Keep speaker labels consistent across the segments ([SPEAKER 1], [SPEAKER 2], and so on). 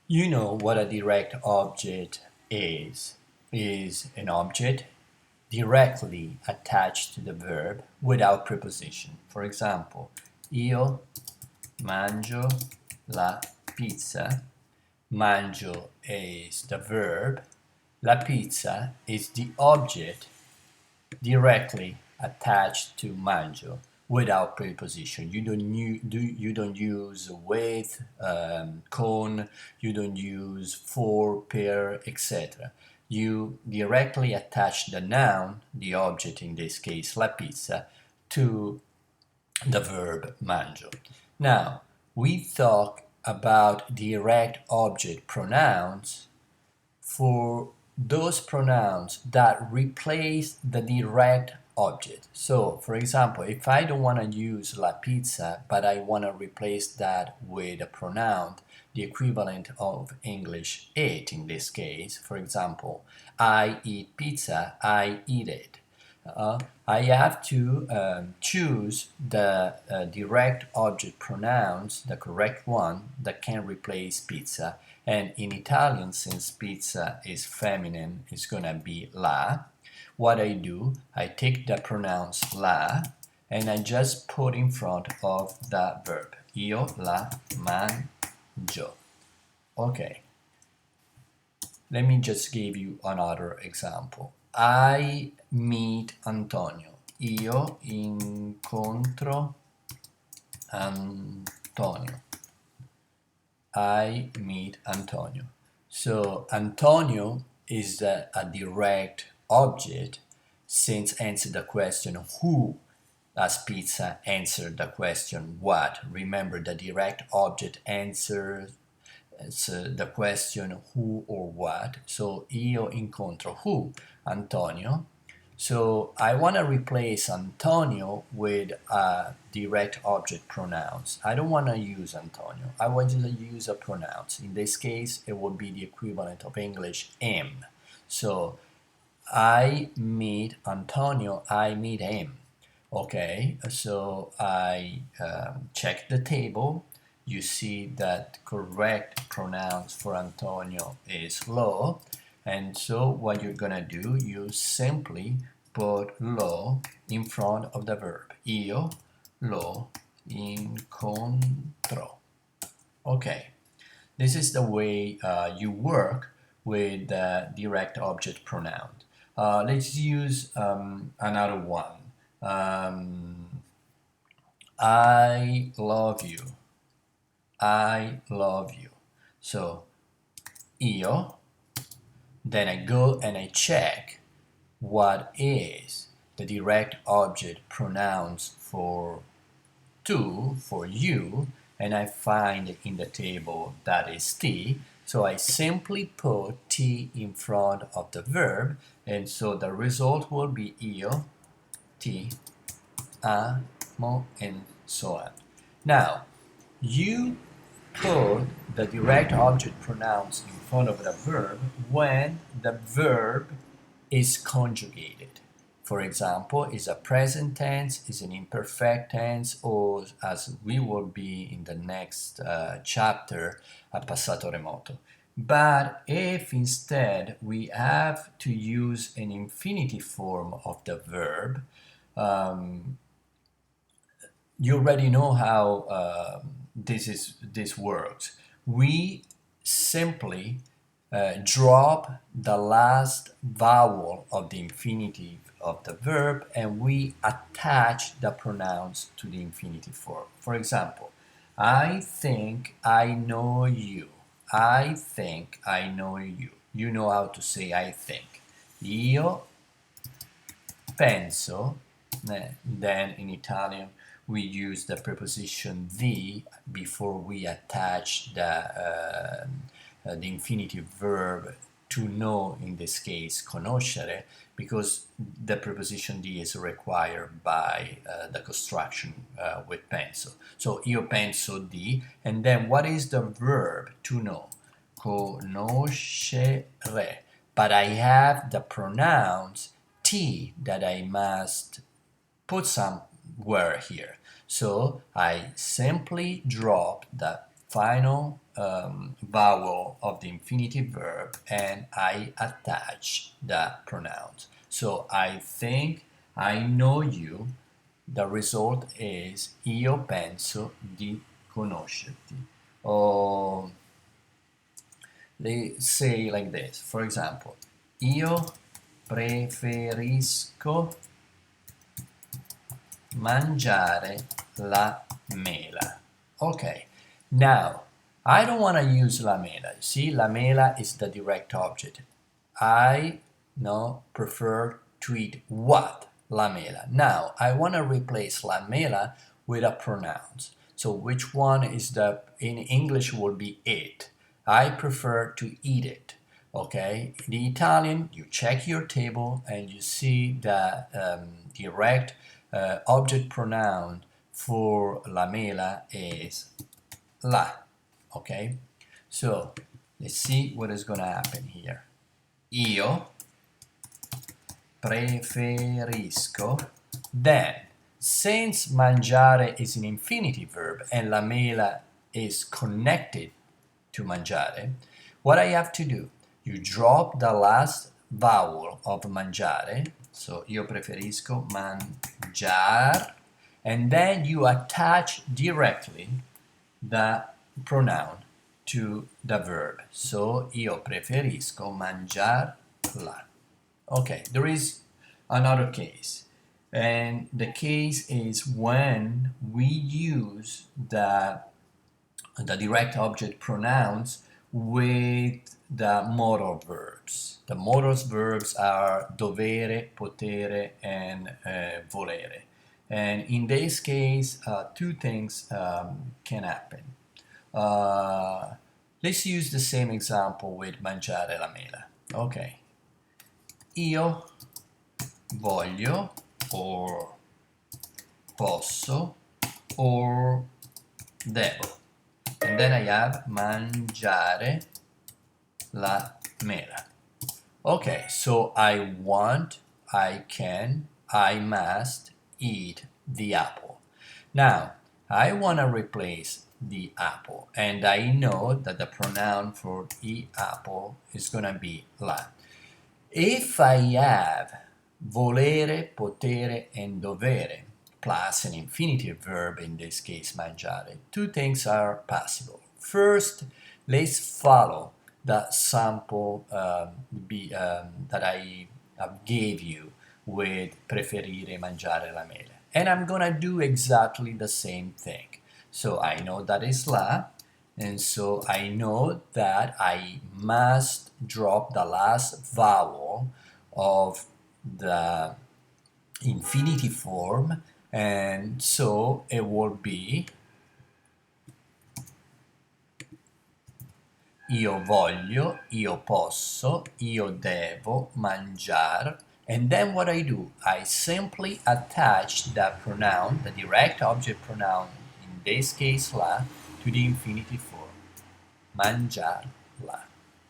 [SPEAKER 1] You know what a direct object is. Is an object directly attached to the verb without preposition. For example, io mangio la pizza. Mangio is the verb. La pizza is the object directly attached to mangio without preposition. You don't use with, con, you don't use for, per, etc. You directly attach the noun, the object in this case la pizza, to the verb mangio. Now, we talk about direct object pronouns for those pronouns that replace the direct object. So, for example, if I don't want to use la pizza, but I want to replace that with a pronoun, the equivalent of English it in this case, for example, I eat pizza, I eat it. I have to choose the direct object pronouns, the correct one that can replace pizza. And in Italian, since pizza is feminine, it's gonna be la. What I do, I take the pronouns la and I just put in front of the verb. Io la mangio. Okay, let me just give you another example. I meet Antonio. Io incontro Antonio. I meet Antonio. So Antonio is a direct object since answer the question who as pizza answered the question what. Remember the direct object answers the question who or what. So io incontro who? Antonio. So I want to replace Antonio with direct object pronouns. I don't want to use Antonio. I want to use a pronouns. In this case, it would be the equivalent of English am. So I meet Antonio, I meet him. Okay, so I check the table. You see that correct pronouns for Antonio is lo. And so what you're gonna do, you simply put lo in front of the verb. Io lo incontro. Okay, this is the way you work with direct object pronoun. Let's use another one. I love you. I love you. So, io, then I go and I check what is the direct object pronouns for to, for you, and I find in the table that is ti. So I simply put ti in front of the verb, and so the result will be io, ti, amo, and so on. Now, you put the direct object pronouns in front of the verb when the verb is conjugated. For example, is a present tense, is an imperfect tense, or as we will be in the next chapter, a passato remoto. But if instead we have to use an infinitive form of the verb, you already know how this works. We simply drop the last vowel of the infinitive of the verb and we attach the pronouns to the infinitive form. For example, I think I know you. I think I know you. You know how to say I think. Io penso, then in Italian we use the preposition the before we attach the infinitive verb to know, in this case conoscere, because the preposition di is required by the construction with penso. So io penso di, and then what is the verb to know? Conoscere. But I have the pronouns ti that I must put somewhere here. So I simply drop the final vowel of the infinitive verb and I attach the pronouns. So I think, I know you. The result is io penso di conoscerti. Or they say like this, for example, io preferisco mangiare la mela. Okay, now I don't want to use la mela. See, la mela is the direct object. I prefer to eat what? La mela. Now I want to replace la mela with a pronouns. So which one is the, in English would be it. I prefer to eat it. Okay, the Italian, you check your table and you see the direct object pronoun for la mela is la. Okay, so let's see what is going to happen here. Io preferisco. Then, since mangiare is an infinitive verb and la mela is connected to mangiare, what I have to do, you drop the last vowel of mangiare, so io preferisco mangiar, and then you attach directly the pronoun to the verb. So io preferisco mangiar la. Okay, there is another case, and the case is when we use the direct object pronouns with the modal verbs. The modal verbs are dovere, potere, and volere. And in this case, two things can happen. Let's use the same example with mangiare la mela. Okay. Io voglio, or posso, or devo. And then I have mangiare la mela. Okay, so I want, I can, I must eat the apple. Now, I want to replace the apple, and I know that the pronoun for the apple is going to be la. If I have volere, potere, and dovere, plus an infinitive verb, in this case mangiare, two things are possible. First, let's follow the sample that I gave you with preferire mangiare la mela. And I'm gonna do exactly the same thing. So I know that is la, and so I know that I must drop the last vowel of the infinitive form, and so it will be io voglio, io posso, io devo mangiare, and then what I do, I simply attach the pronoun, the direct object pronoun, in this case la, to the infinitive form. Mangiar la.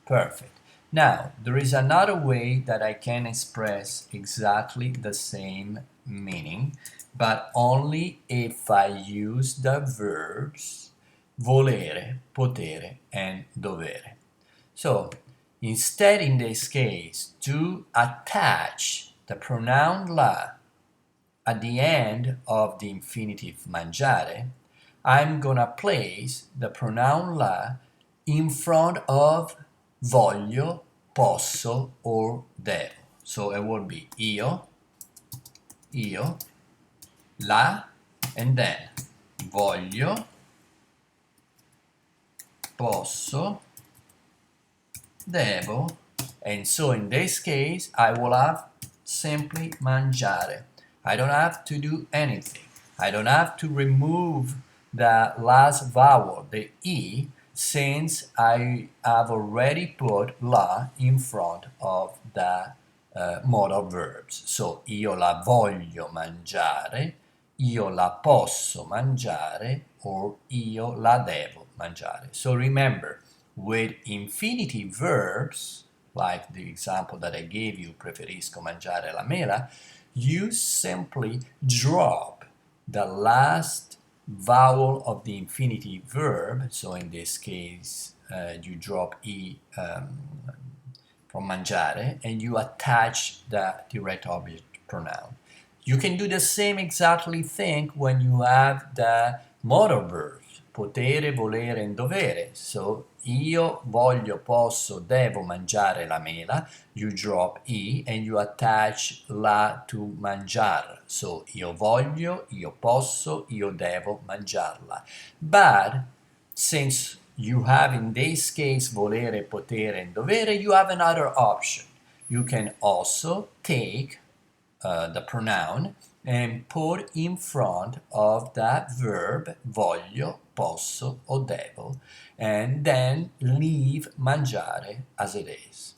[SPEAKER 1] Perfect. Now, there is another way that I can express exactly the same meaning, but only if I use the verbs volere, potere, and dovere. So, instead in this case, to attach the pronoun la at the end of the infinitive mangiare, I'm gonna place the pronoun la in front of voglio, posso, or devo. So it will be io, la, and then voglio, posso, devo, and so in this case I will have simply mangiare. I don't have to do anything. I don't have to remove the last vowel, the E, since I have already put la in front of the modal verbs. So io la voglio mangiare, io la posso mangiare, or io la devo mangiare. So remember, with infinitive verbs, like the example that I gave you, preferisco mangiare la mela, you simply drop the last vowel of the infinitive verb, so in this case you drop E from mangiare and you attach the direct object pronoun. You can do the same exactly thing when you have the modal verbs, potere, volere, and dovere. So, io voglio, posso, devo mangiare la mela. You drop E and you attach la to mangiar. So, io voglio, io posso, io devo mangiarla. But since you have in this case volere, potere, and dovere, you have another option. You can also take the pronoun and put in front of that verb voglio, posso, o devo, and then leave mangiare as it is.